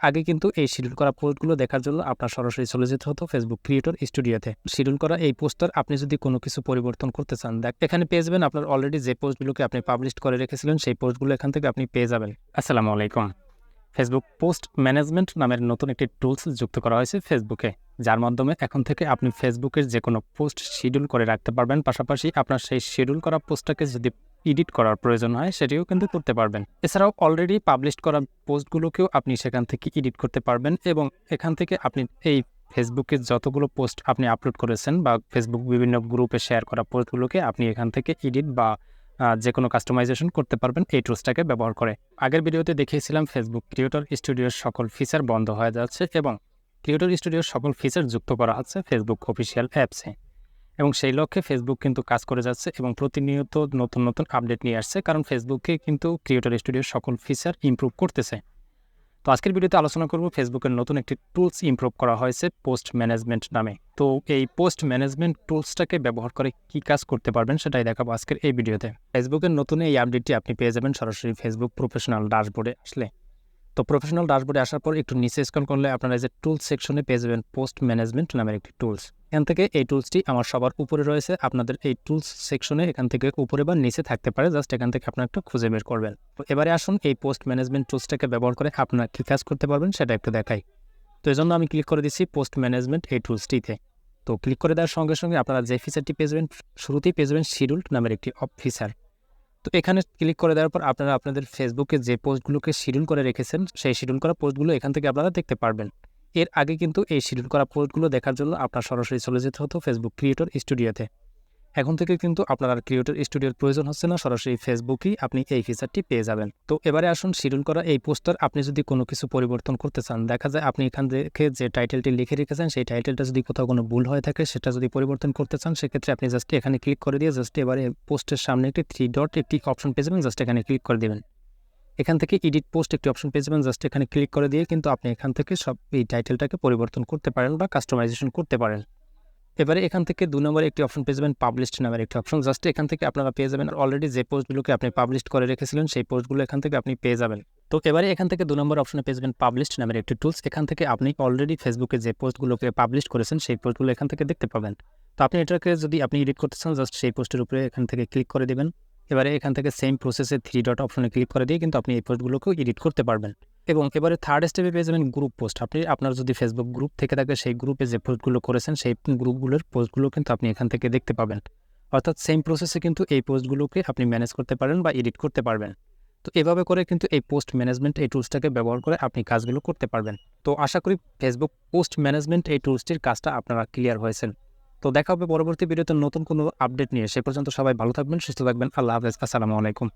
আগে কিন্তু এই শিডিউল করা পোস্টগুলো দেখার জন্য আপনার সরাসরি চলে যেতে হতো ফেসবুক ক্রিয়েটর স্টুডিওতে। শিডিউল করা এই পোস্টার আপনি যদি কোনো কিছু পরিবর্তন করতে চান, এখানে পেয়ে যাবেন আপনার অলরেডি যে পোস্টগুলোকে আপনি পাবলিশ করে রেখেছিলেন সেই পোস্টগুলো এখান থেকে আপনি পেয়ে যাবেন। আসসালামু আলাইকুম। ফেসবুক পোস্ট ম্যানেজমেন্ট নামের নতুন একটি টুলস যুক্ত করা হয়েছে ফেসবুকে, যার মাধ্যমে এখন থেকে আপনি ফেসবুকের যে কোনো পোস্ট শিডিউল করে রাখতে পারবেন। পাশাপাশি আপনার সেই শিডিউল করা পোস্টটাকে যদি এডিট করার প্রয়োজন হয় সেটিও কিন্তু করতে পারবেন। এছাড়াও অলরেডি পাবলিশ করা পোস্টগুলোকেও আপনি সেখান থেকে এডিট করতে পারবেন এবং এখান থেকে আপনি এই ফেসবুকে যতগুলো পোস্ট আপনি আপলোড করেছেন বা ফেসবুক বিভিন্ন গ্রুপে শেয়ার করা পোস্টগুলোকে আপনি এখান থেকে এডিট বা যে কোনো কাস্টমাইজেশন করতে পারবেন এই টুলসটাকে ব্যবহার করে। আগের ভিডিওতে দেখিয়েছিলাম ফেসবুক ক্রিয়েটর স্টুডিওর সকল ফিচার বন্ধ হয়ে যাচ্ছে এবং ক্রিয়েটর স্টুডিওর সকল ফিচার যুক্ত করা হচ্ছে ফেসবুক অফিসিয়াল অ্যাপসে, এবং সেই লক্ষ্যে ফেসবুক কিন্তু কাজ করে যাচ্ছে এবং প্রতিনিয়ত নতুন নতুন আপডেট নিয়ে আসছে, কারণ ফেসবুকে কিন্তু ক্রিয়েটর স্টুডিওর সকল ফিচার ইমপ্রুভ করতেছে। তো আজকের ভিডিওতে আলোচনা করব ফেসবুকের নতুন একটি টুলস ইমপ্রুভ করা হয়েছে পোস্ট ম্যানেজমেন্ট নামে। তো এই পোস্ট ম্যানেজমেন্ট টুলসটাকে ব্যবহার করে কি কাজ করতে পারবেন সেটাই দেখাবো আজকের এই ভিডিওতে। ফেসবুকের নতুন এই আপডেটটি আপনি পেয়ে যাবেন সরাসরি ফেসবুক প্রফেশনাল ড্যাশবোর্ডে আসলে। তো প্রফেশনাল ড্যাশবোর্ডে আসার পর একটু নিচে স্ক্রল করলে আপনারা যে টুলস সেকশনে পেয়ে যাবেন পোস্ট ম্যানেজমেন্ট নামের একটি টুলস। এখান থেকে এই টুলসটি আমার সবার উপরে রয়েছে, আপনাদের এই টুলস সেকশনে এখান থেকে উপরে বা নিচে থাকতে পারে, জাস্ট এখান থেকে আপনারা একটু খুঁজে বের করবেন। তো এবারে আসুন এই পোস্ট ম্যানেজমেন্ট টুলসটাকে ব্যবহার করে আপনারা কী কাজ করতে পারবেন সেটা একটু দেখাই। তো এই জন্য আমি ক্লিক করে দিচ্ছি পোস্ট ম্যানেজমেন্ট এই টুলসটিতে। তো ক্লিক করে দেওয়ার সঙ্গে সঙ্গে আপনারা যে ফিচারটি পেয়ে যাবেন, শুরুতেই পেয়ে যাবেন শিডিউলড নামের একটি ফিচার। তো এখানে ক্লিক করে দেওয়ার পর আপনারা আপনাদের ফেসবুকে যে পোস্টগুলোকে শিডিউল করে রেখেছেন সেই শিডিউল করা পোস্টগুলো এখান থেকে আপনারা দেখতে পারবেন। এর আগে কিন্তু এই শিডিউল করা পোস্টগুলো দেখার জন্য আপনার সরাসরি চলে যেতে হতো ফেসবুক ক্রিয়েটর স্টুডিওতে। এখন থেকে কিন্তু আপনার আর ক্রিয়েটর স্টুডিওর প্রয়োজন হচ্ছে না, সরাসরি ফেসবুকেই আপনি এই ফিচারটি পেয়ে যাবেন। তো এবারে আসুন শিডিউল করা এই পোস্টার আপনি যদি কোনো কিছু পরিবর্তন করতে চান, দেখা যায় আপনি এখান থেকে যে টাইটেলটি লিখে রেখেছেন সেই টাইটেলটা যদি কোথাও কোনো ভুল হয়ে থাকে সেটা যদি পরিবর্তন করতে চান, সেক্ষেত্রে আপনি জাস্ট এখানে ক্লিক করে দিয়ে জাস্ট এবারে পোস্টের সামনে একটি 3 ডট একটি অপশন পেয়ে যাবেন, জাস্ট এখানে ক্লিক করে দেবেন। এখান থেকে এডিট পোস্ট একটি অপশন পেয়ে যাবেন, জাস্ট এখানে ক্লিক করে দিয়ে কিন্তু আপনি এখান থেকে সব এই টাইটেলটাকে পরিবর্তন করতে পারেন বা কাস্টমাইজেশন করতে পারেন। এবারে এখান থেকে 2 নম্বরে একটি অপশন পেয়ে যাবেন পাবলিশড নামের একটি অপশন, জাস্ট এখান থেকে আপনারা পেয়ে যাবেন অলরেডি যে পোস্টগুলোকে আপনি পাবলিশ করে রেখেছিলেন সেই পোস্টগুলো এখান থেকে আপনি পেয়ে যাবেন। তো এবারে এখান থেকে 2 নম্বর অপশনে পেয়ে যাবেন পাবলিশড নামের একটি টুলস। এখান থেকে আপনি অলরেডি ফেসবুকে যে পোস্টগুলোকে পাবলিশ করেছেন সেই পোস্টগুলো এখান থেকে দেখতে পাবেন। তো আপনি এটাকে যদি আপনি এডিট করতে চান, জাস্ট সেই পোস্টের উপরে এখান থেকে ক্লিক করে দেবেন। এবারে এখান থেকে সেম প্রসেসে 3 ডট অপশনে ক্লিক করে দিয়ে কিন্তু আপনি এই পোস্টগুলোকেও এডিট করতে পারবেন। এবং এবারে থার্ড স্টেপে পেয়ে যাবেন গ্রুপ পোস্ট। আপনার যদি ফেসবুক গ্রুপ থেকে থাকে সেই গ্রুপে যে পোস্টগুলো করেছেন সেই গ্রুপগুলোর পোস্টগুলো কিন্তু আপনি এখান থেকে দেখতে পাবেন। অর্থাৎ সেম প্রসেসে কিন্তু এই পোস্টগুলোকে আপনি ম্যানেজ করতে পারেন বা এডিট করতে পারবেন। তো এভাবে করে কিন্তু এই পোস্ট ম্যানেজমেন্ট এই টুলসটাকে ব্যবহার করে আপনি কাজগুলো করতে পারবেন। তো আশা করি ফেসবুক পোস্ট ম্যানেজমেন্ট এই টুলসটির কাজটা আপনারা ক্লিয়ার হয়েছেন। তো দেখা হবে পরবর্তী ভিডিওতে নতুন কোনো আপডেট নিয়ে। সে পর্যন্ত সবাই ভালো থাকবেন, সুস্থ থাকবেন। আল্লাহ হাফেজ। আসসালামু আলাইকুম।